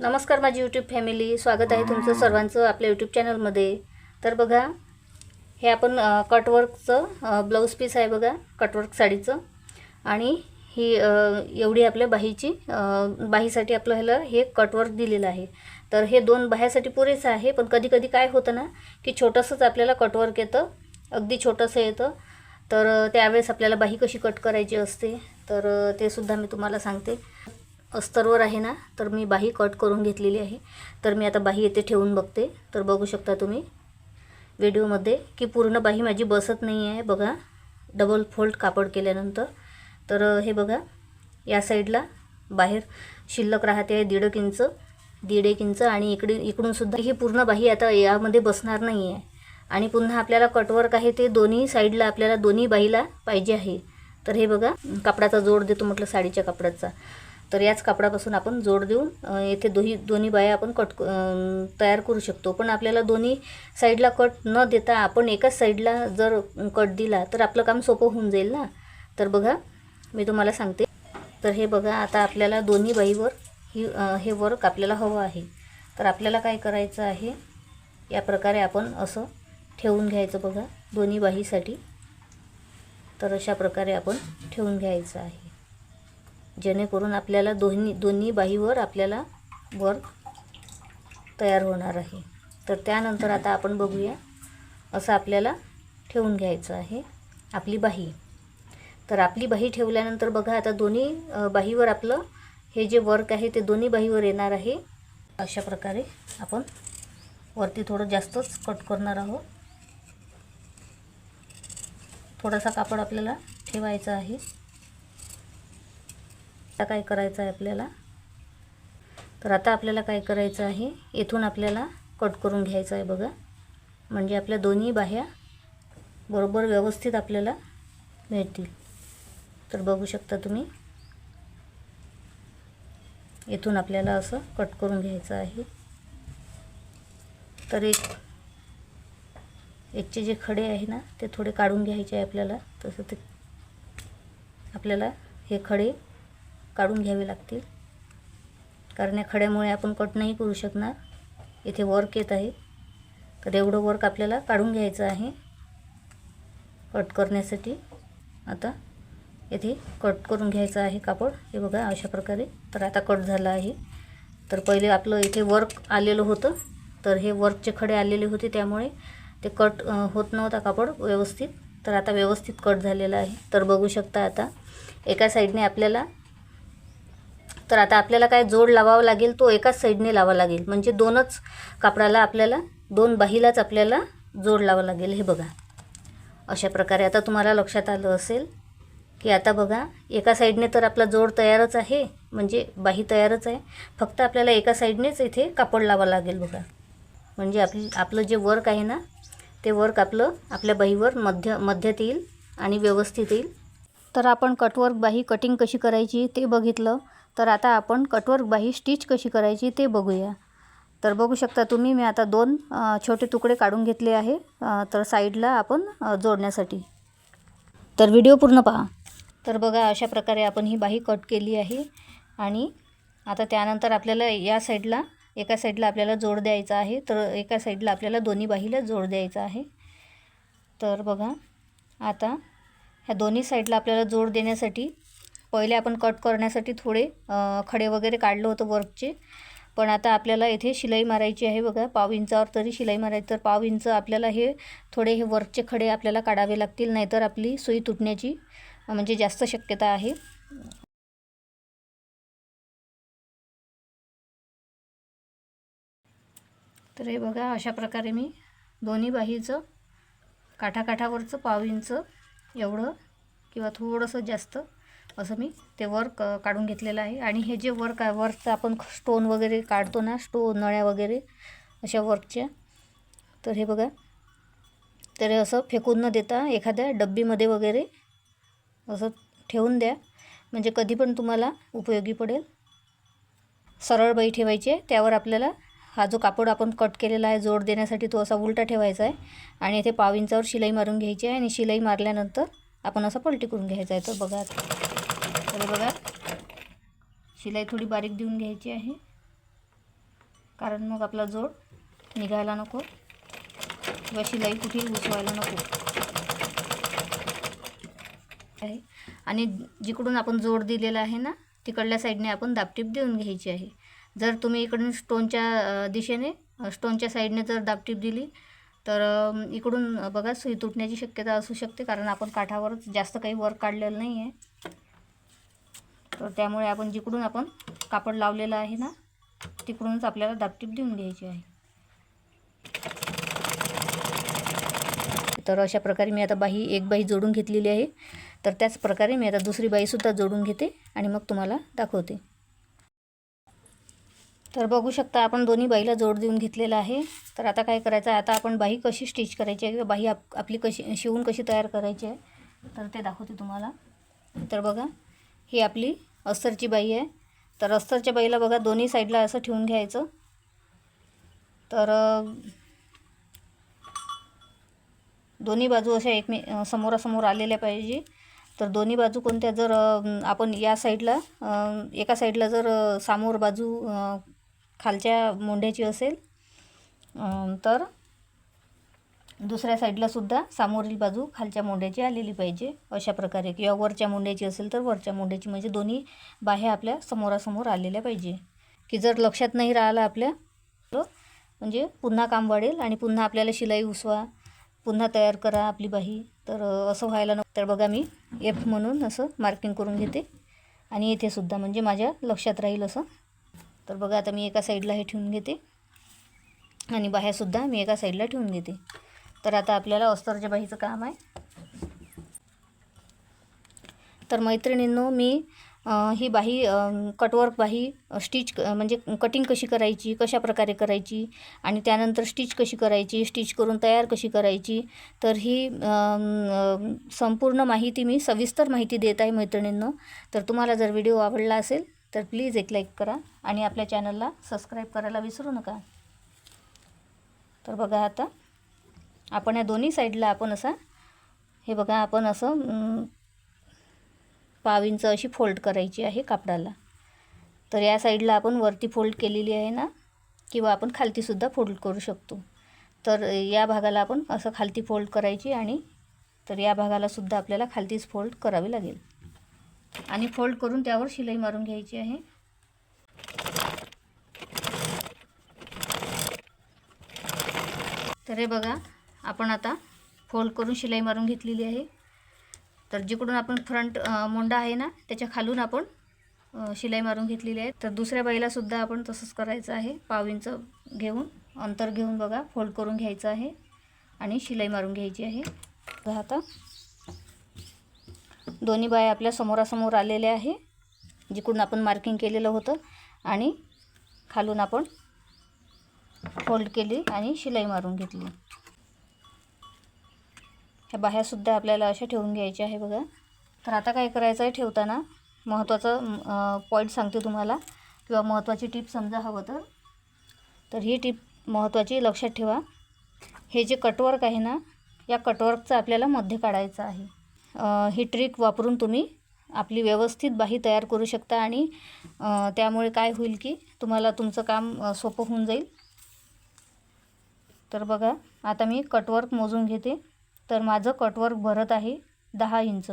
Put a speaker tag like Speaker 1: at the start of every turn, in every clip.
Speaker 1: नमस्कार माझी YouTube family, स्वागत आहे तुमचं सर्वांचं आपल्या यूट्यूब चॅनलमध्ये. तर बघा, हे आपण कटवर्कचं ब्लाऊज पीस आहे बघा, कटवर्क साडीचं. आणि ही एवढी आपल्या बाहीची बाहीसाठी आपलं ह्याला हे कटवर्क दिलेलं आहे. तर हे 2 बाह्यासाठी पुरेसं आहे, पण कधी कधी काय होतं ना की छोटंसंच आपल्याला कटवर्क येतं, अगदी छोटंसं येतं. तर त्यावेळेस आपल्याला बाही कशी कट करायची असते तर ते सुद्धा मी तुम्हाला सांगते. अस्तरवर आहे ना, तर मी बाही कट करून घेतलेली आहे. तर मी आता बाही येथे ठेवून बघते. तर बघू शकता तुम्ही व्हिडिओमध्ये की पूर्ण बाही माझी बसत नाही आहे बघा, डबल फोल्ड कापड केल्यानंतर. तर हे बघा, या साईडला बाहेर शिल्लक राहते आहे 1.5 इंच आणि इकडून सुद्धा ही पूर्ण बाही आता यामध्ये बसणार नाही आहे. आणि पुन्हा आपल्याला कटवर्क आहे ते दोन्ही साईडला आपल्याला दोन्ही बाहीला पाहिजे आहे. तर हे बघा, कापडाचा जोड देतो म्हटलं, साडीच्या कापडाचा. तर याच कापडापासून आपण जोड देऊन येथे दोन्ही बाया आपण तयार करू शकतो. पण आपल्याला दोन्ही साईडला कट न देता आपण एकाच साईडला जर कट दिला तर आपलं काम सोपं होऊन जाईल ना. तर बघा, मी तुम्हाला सांगते. तर हे बघा, आता आपल्याला दोन्ही बाहीवर हे वर्क आपल्याला हवं आहे. तर आपल्याला काय करायचं आहे, या प्रकारे आपण असं ठेवून घ्यायचं बघा दोन्ही बाहीसाठी. तर अशा प्रकारे आपण ठेवून घ्यायचं आहे, जेणेकरून आपल्याला दोन्ही बाहीवर आपल्याला वर्क तयार होणार आहे. तर त्यानंतर आता आपण बघूया, असं आपल्याला ठेवून घ्यायचं आहे आपली बाही. तर आपली बाही ठेवल्यानंतर बघा, आता दोन्ही बाहीवर आपलं हे जे वर्क आहे ते दोन्ही बाहीवर येणार आहे. अशा प्रकारे आपण वरती थोडं जास्तच कट करणार आहोत. थोडासा कापड आपल्याला ठेवायचा आहे. काय करायचं आहे आपल्याला, तर आता आपल्याला काय करायचं आहे, इथून आपल्याला कट करून घ्यायचं आहे बघा. म्हणजे आपल्या दोन्ही बाह्या बरोबर व्यवस्थित आपल्याला मिळतील. तर बघू शकता तुम्ही, इथून आपल्याला असं कट करून घ्यायचं आहे. तर एकचे जे खडे आहे ना ते थोडे काढून घ्यायचे आहे आपल्याला. तसं ते आपल्याला हे खडे काढून घ्यावे लागतील, कारण या खड्यामुळे आपण कट नाही करू शकणार. इथे वर्क येत आहे, तर एवढं वर्क आपल्याला काढून घ्यायचं आहे कट करण्यासाठी. आता इथे कट करून घ्यायचं आहे कापड, हे बघा अशा प्रकारे. तर आता कट झालं आहे. तर पहिले आपलं इथे वर्क आलेलं होतं, तर हे वर्कचे खडे आलेले होते, त्यामुळे ते कट होत नव्हता कापड व्यवस्थित. तर आता व्यवस्थित कट झालेलं आहे. तर बघू शकता आता एका साईडने आपल्याला, तर आता आपल्याला काय जोड लावावा लागेल, तो एकाच साईडने लावावा लागेल. म्हणजे दोनच कापडाला आपल्याला, दोन बाहीलाच आपल्याला जोड लावावा लागेल. हे बघा अशा प्रकारे. आता तुम्हाला लक्षात आलं असेल की आता बघा, एका साईडने तर आपला जोड तयारच आहे, म्हणजे बाही तयारच आहे. फक्त आपल्याला एका साईडनेच इथे कापड लावावं लागेल बघा. म्हणजे आपलं जे वर्क आहे ना, ते वर्क आपलं आपल्या बाहीवर मध्यात येईल आणि व्यवस्थित येईल. तर आपण कटवर्क बाही कटिंग कशी करायची ते बघितलं. तर आता आपण कटवर्क बाही स्टिच कशी करायची ते बघूया. तर बघू शकता तुम्ही, मी आता 2 छोटे तुकडे काढून घेतले आहे, तर साईडला आपण जोडण्यासाठी. तर व्हिडिओ पूर्ण पहा. तर बघा, अशा प्रकारे आपण ही बाही कट केली आहे. आणि आता त्यानंतर आपल्याला या साईडला, एका साईडला आपल्याला जोड द्यायचा आहे. तर एका साईडला आपल्याला दोन्ही बाहीला जोड द्यायचा आहे. तर बघा, आता ह्या दोन्ही साईडला आपल्याला जोड देण्यासाठी पहिले आपण कट करण्यासाठी थोडे खडे वगैरे काढलं होतं वर्कचे. पण आता आपल्याला इथे शिलाई मारायची आहे बघा, 1/2 इंचावर तरी शिलाई मारायची. तर 1/2 इंच आपल्याला हे थोडे हे वर्कचे खडे आपल्याला काढावे लागतील, नाहीतर आपली सुई तुटण्याची म्हणजे जास्त शक्यता आहे. तर हे बघा, अशा प्रकारे मी दोन्ही बाहीचं काठावरचं 1/2 इंच एवढं किंवा थोडंसं जास्त असं मी ते वर्क काढून घेतलेलं आहे. आणि हे जे वर्क आहे, वर्कचं आपण स्टोन वगैरे काढतो ना, नळ्या वगैरे अशा वर्कच्या, तर हे बघा, तर असं फेकून न देता एखाद्या डब्बीमध्ये वगैरे असं ठेवून द्या, म्हणजे कधी पण तुम्हाला उपयोगी पडेल. सरळ बाही ठेवायची आहे, त्यावर आपल्याला हा जो कापड आपण कट केलेला आहे जोड देण्यासाठी, तो असा उलटा ठेवायचा आहे. आणि इथे 1/2 इंचावर शिलाई मारून घ्यायची आहे. आणि शिलाई मारल्यानंतर आपण असं पलटी करून घ्यायचं आहे. तर बघा, शिलाई थोडी बारीक देऊन घ्यायची आहे. कारण मग आपला जोड निघायला नको किंवा शिलाई कुठेही घुसवायला नको आहे. आणि जिकडून आपण जोड दिलेला आहे ना तिकडल्या साईडने आपण दाबटीप देऊन घ्यायची आहे. जर तुम्ही इकडून स्टोनच्या दिशेने स्टोनच्या साईडने जर दाबटीप दिली तर इकडून बघा सुई तुटण्याची शक्यता असू शकते, कारण आपण काठावरच जास्त काही वर्क काढलेलं नाही आहे. तर त्यामुळे आपण जिकडून आपण कापड लावलेलं आहे ना तिकडूनच आपल्याला दाबटीप देऊन घ्यायची आहे. तर अशा प्रकारे मी आता एक बाही जोडून घेतलेली आहे. तर त्याच प्रकारे मी आता दुसरी बाहीसुद्धा जोडून घेते आणि मग तुम्हाला दाखवते. तर बघू शकता आपण दोन्ही बाहीला जोड देऊन घेतलेला आहे. तर आता काय करायचं आहे, आता आपण बाही कशी स्टिच करायची आहे किंवा बाही आपली कशी शिवून कशी तयार करायची आहे तर ते दाखवते तुम्हाला. तर बघा ही आपली अस्तरची बाही आहे. तर अस्तरच्या बाहीला बघा दोन्ही साईडला असं ठेवून घ्यायचं. तर दोन्ही बाजू अशा समोरासमोर आलेल्या पाहिजे. तर दोन्ही बाजू कोणत्या, जर आपण या साईडला एका साईडला जर समोर बाजू खालच्या मोंढ्याची असेल तर दुसऱ्या साईडला सुद्धा समोरील बाजू खालच्या मोंढ्याची आलेली पाहिजे अशा प्रकारे, किंवा वरच्या मोंढ्याची असेल तर वरच्या मोंढ्याची, म्हणजे दोन्ही बाह्या आपल्या समोरासमोर आलेल्या पाहिजे. की जर लक्षात नाही राहिलं आपल्या म्हणजे पुन्हा काम वाढेल आणि पुन्हा आपल्याला शिलाई उसवा, पुन्हा तयार करा आपली बाही, तर असं व्हायला नको. तर बघा मी एफ म्हणून असं मार्किंग करून घेते आणि इथे सुद्धा म्हणजे माझ्या लक्षात राहील असं. तर बघा आता मी एका साईडला हे ठेवून घेते आणि बाह्यासुद्धा मी एका साईडला ठेवून घेते. तर आता आपल्याला अस्तरच्या बाहीचं काम आहे. तर मैत्रिणींनो मी ही बाही कटवर्क बाही स्टिच म्हणजे कटिंग कशी करायची, कशा प्रकारे करायची आणि त्यानंतर स्टिच कशी करायची, स्टिच करून तयार कशी करायची, तर ही संपूर्ण माहिती मी सविस्तर माहिती देत आहे मैत्रिणींनो. तर तुम्हाला जर व्हिडिओ आवडला असेल तर प्लीज एक लाईक करा आणि आपल्या चॅनलला सबस्क्राईब करायला विसरू नका. तर बघा आता आपण या दोन्ही साईडला आपण असा हे बघा आपण असं 1/2 इंच अशी फोल्ड करायची आहे कापडाला. तर या साईडला आपण वरती फोल्ड केलेली आहे ना, किंवा आपण खालतीसुद्धा फोल्ड करू शकतो. तर या भागाला आपण असं खालती फोल्ड करायची आणि तर या भागाला सुद्धा आपल्याला खालतीच फोल्ड करावी लागेल आणि फोल्ड करून त्यावर शिलाई मारून घ्यायची आहे. तर हे बघा आपण आता फोल्ड करून शिलाई मारून घेतलेली आहे. तर जिकडून आपण फ्रंट मोंडा आहे ना त्याच्या खालून आपण शिलाई मारून घेतलेली आहे. तर दुसऱ्या बाईलासुद्धा आपण तसंच करायचं आहे. 1/2 इंच घेऊन अंतर घेऊन बघा फोल्ड करून घ्यायचं आहे आणि शिलाई मारून घ्यायची आहे. बघा आता दोन्ही बाया आपल्या समोरासमोर आलेल्या आहे, जिकडून आपण मार्किंग केलेलं होतं, आणि खालून आपण फोल्ड केली आणि शिलाई मारून घेतली. ह्या बाह्यासुद्धा आपल्याला अशा ठेवून घ्यायच्या आहे बघा. तर आता काय करायचं आहे, ठेवताना महत्त्वाचं पॉईंट सांगते तुम्हाला किंवा महत्त्वाची टीप समजा हवं तर ही टीप महत्त्वाची लक्षात ठेवा. हे जे कटवर्क आहे ना या कटवर्कचं आपल्याला मध्य काढायचं आहे. ही ट्रिक वापरून तुम्ही आपली व्यवस्थित बाही तयार करू शकता आणि त्यामुळे काय होईल की तुम्हाला तुमचं काम सोपं होऊन जाईल. तर बघा आता मी कटवर्क मोजून घेते. तर माझं कटवर्क भरत आहे 10 इंच.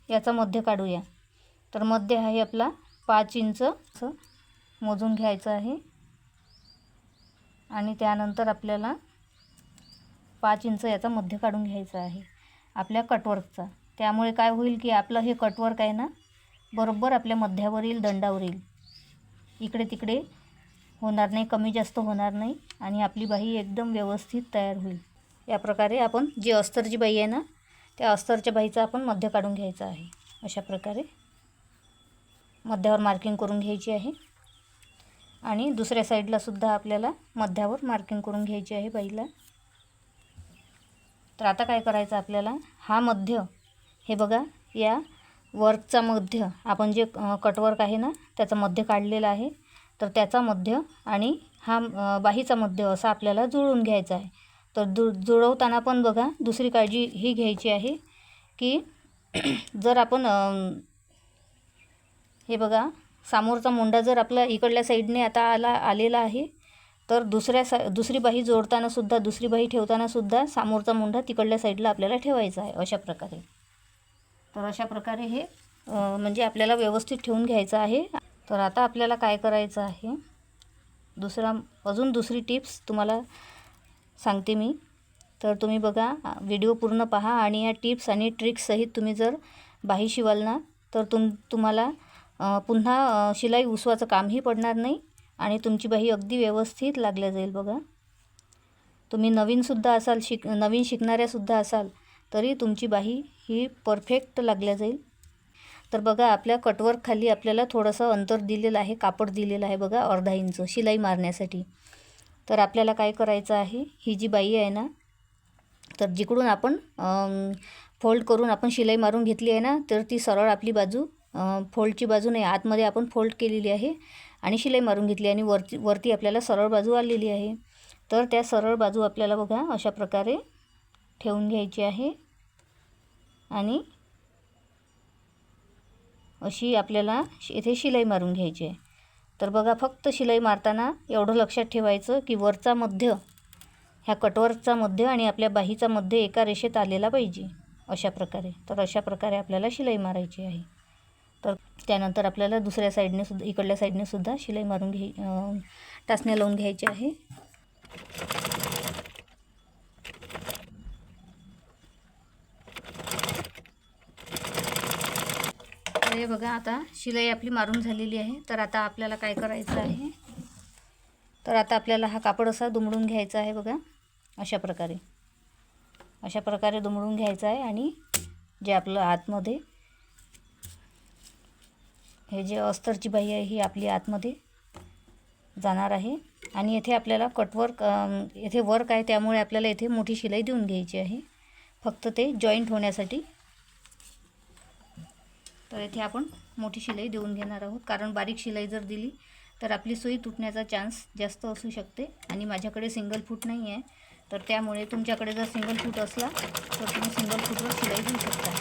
Speaker 1: याचा मध्य काढूया. तर मध्य आहे आपला 5 इंच असं मोजून घ्यायचं आहे आणि त्यानंतर आपल्याला 5 इंच याचा मध्य काढून घ्यायचा आहे आपल्या कटवर्कचा. त्यामुळे काय होईल की आपलं हे कटवर्क आहे ना बरोबर आपल्या मध्यावर येईल, दंडावर येईल, इकडे तिकडे होणार नाही, कमी जास्त होणार नाही आणि आपली बाही एकदम व्यवस्थित तयार होईल. या प्रकारे आपण जी अस्तरची बाही आहे ना त्या अस्तरच्या बाहीचा आपण मध्य काढून घ्यायचा आहे. अशा प्रकारे मध्यावर मार्किंग करून घ्यायची आहे आणि दुसऱ्या साईडला सुद्धा आपल्याला मध्यावर मार्किंग करून घ्यायची आहे बाईला. तर आता काय करायचं आपल्याला, हा मध्य हे बघा या वर्कचा मध्य आपण जे कटवर्क आहे ना त्याचं मध्य काढलेलं आहे. तर त्याचा मध्य आणि हा बाहीचा मध्य असा आपल्याला जुळवून घ्यायचा आहे. तर जुळवताना पण बघा दुसरी काळजी ही घ्यायची आहे की जर आपण हे बघा समोरचा मोंडा जर आपला इकडल्या साईडने आता आलेला आहे तर दुसरी बाही जोडतानासुद्धा, दुसरी बाही ठेवतानासुद्धा समोरचा मुंढा तिकडल्या साईडला आपल्याला ठेवायचा आहे अशा प्रकारे. तर अशा प्रकारे हे म्हणजे आपल्याला व्यवस्थित ठेवून घ्यायचं आहे. तर आता आपल्याला काय करायचं आहे, अजून दुसरी टिप्स तुम्हाला सांगते मी. तर तुम्ही बघा, व्हिडिओ पूर्ण पहा आणि या टिप्स आणि ट्रिक्ससहित तुम्ही जर बाही शिवाल ना, तर तुम्हाला पुन्हा शिलाई उसवाचं कामही पडणार नाही आणि तुमची बाही अगदी व्यवस्थित लागल्या जाईल. बघा, तुम्ही नवीनसुद्धा असाल, नवीन शिकणाऱ्यासुद्धा असाल तरी तुमची बाही ही परफेक्ट लागल्या जाईल. तर बघा, आपल्या कटवर्क खाली आपल्याला थोडंसं अंतर दिलेलं आहे, कापड दिलेलं आहे बघा, अर्धा इंच शिलाई मारण्यासाठी. तर आपल्याला काय करायचं आहे, ही जी बाही आहे ना, तर जिकडून आपण फोल्ड करून आपण शिलाई मारून घेतली आहे ना, तर ती सरळ आपली बाजू, फोल्डची बाजू नाही, आतमध्ये आपण फोल्ड केलेली आहे आणि शिलाई मारून घेतली आणि वरती आपल्याला सरळ बाजू आलेली आहे. तर त्या सरळ बाजू आपल्याला बघा अशा प्रकारे ठेवून घ्यायची आहे आणि अशी आपल्याला इथे शिलाई मारून घ्यायची आहे. तर बघा, फक्त शिलाई मारताना एवढं लक्षात ठेवायचं की वरचा मध्य, ह्या कटवर्कचा मध्य आणि आपल्या बाहीचा मध्य एका रेषेत आलेला पाहिजे अशा प्रकारे. तर अशा प्रकारे आपल्याला शिलाई मारायची आहे. तर त्यानंतर आपल्याला दुसऱ्या साईडने सुद्धा, इकडल्या साईडने सुद्धा शिलाई मारून टाचण्या लावून घ्यायची आहे. हे बघा, आता शिलाई आपली मारून झालेली आहे. तर आता आपल्याला काय करायचं आहे, तर आता आपल्याला हा कापड असा दुमडून घ्यायचा आहे बघा, अशा प्रकारे दुमडून घ्यायचा आहे. आणि जे आपलं आतमध्ये हे जे अस्तरची बाही आहे ही आपली आतमध्ये जाणार आहे. आणि येथे आपल्याला कटवर्क, येथे वर्क आहे त्यामुळे आपल्याला येथे मोठी शिलाई देऊन घ्यायची आहे, फक्त ते जॉईंट होण्यासाठी. तर येथे आपण मोठी शिलाई देऊन घेणार आहोत, कारण बारीक शिलाई जर दिली तर आपली सुई तुटण्याचा चान्स जास्त असू शकते. आणि माझ्याकडे सिंगल फूट नाही आहे, तर त्यामुळे तुमच्याकडे जर सिंगल फूट असला तर तुम्ही सिंगल फूटवर शिलाई देऊ शकता.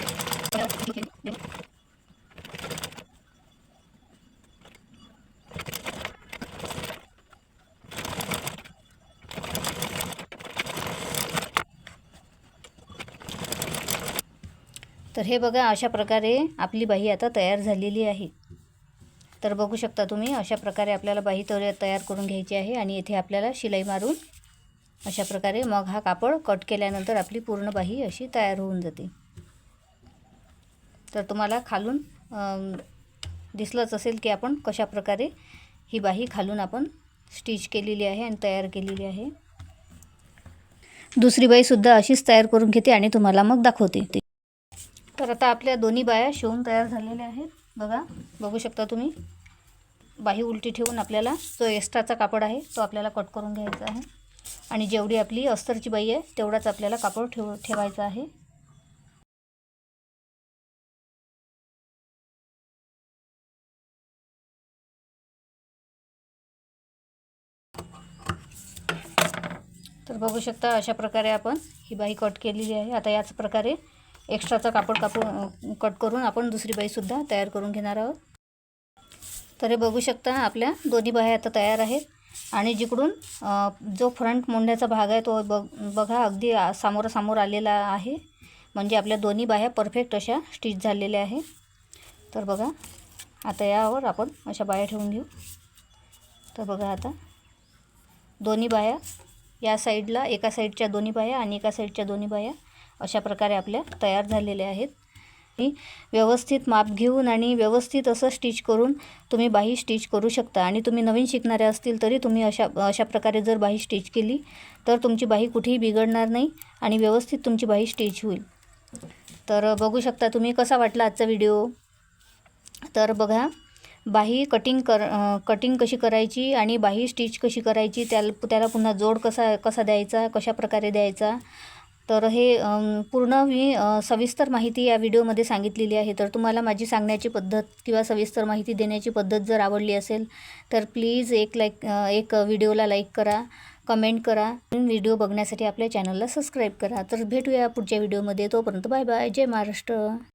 Speaker 1: तर हे बघा, अशा प्रकारे आपली बाही आता तयार झालेली आहे. तर बघू शकता तुम्ही, अशा प्रकारे आपल्याला बाही तयार करून घ्यायची आहे. आणि इथे आपल्याला शिलाई मारून अशा प्रकारे मग हा कापड कट केल्यानंतर आपली पूर्ण बाही अशी तयार होऊन जाते. तर तुम्हाला खालून दिसलंच असेल की आपण कशा प्रकारे ही बाही खालून आपण स्टिच केलेली आहे आणि तयार केलेली आहे. दुसरी बाहीसुद्धा अशीच तयार करून घेते आणि तुम्हाला मग दाखवते. तर आता आपल्या दोन्ही बाह्या शिवून तयार झालेल्या आहेत. बघू शकता तुम्ही, बाही उलटी ठेवून आपल्याला जो एक्स्ट्राचा कापड आहे तो आपल्याला कट करून घ्यायचा आहे. आणि जेवढी आपली अस्तरची बाही आहे तेवढाच आपल्याला कापड ठेवायचा आहे. तर बघू शकता, अशा प्रकारे आपण ही बाही कट केलेली आहे. आता याच प्रकारे एक्स्ट्राचा कापड कट करून आपण दुसरी बाहीसुद्धा तयार करून घेणार आहोत. तर हे बघू शकता, आपल्या दोन्ही बाह्या आता तयार आहेत. आणि जिकडून जो फ्रंट मुंड्याचा भाग आहे तो बघा अगदी समोरासमोर आलेला आहे, म्हणजे आपल्या दोन्ही बाह्या परफेक्ट अशा स्टिच झालेल्या आहे. तर बघा, आता यावर आपण अशा बाह्या ठेवून घेऊ. तर बघा, आता दोन्ही बाह्या या साईडला, एका साईडच्या दोन्ही बाह्या आणि एका साईडच्या दोन्ही बाह्या अशा प्रकारे आपल्या तयार झालेल्या आहेत. व्यवस्थित माप घेऊन आणि व्यवस्थित असं स्टिच करून तुम्ही बाही स्टिच करू शकता. आणि तुम्ही नवीन शिकणारे असतील तरी तुम्ही अशा प्रकारे जर बाही स्टिच केली तर तुमची बाही कुठेही बिघडणार नाही आणि व्यवस्थित तुमची बाही स्टिच होईल. तर बघू शकता तुम्ही, कसा वाटला आजचा व्हिडिओ. तर बघा, बाही कटिंग कशी करायची आणि बाही स्टिच कशी करायची, त्याला पुन्हा जोड कसा द्यायचा, कशा प्रकारे द्यायचा, तर हे पूर्ण मी सविस्तर माहिती या व्हिडिओमध्ये सांगितलेली आहे. तर तुम्हाला माझी सांगण्याची पद्धत किंवा सविस्तर माहिती देण्याची पद्धत जर आवडली असेल तर प्लीज एक व्हिडिओला लाईक करा, कमेंट करा. व्हिडिओ बघण्यासाठी आपल्या चॅनलला सबस्क्राईब करा. तर भेटूया पुढच्या व्हिडिओमध्ये. तोपर्यंत बाय बाय. जय महाराष्ट्र.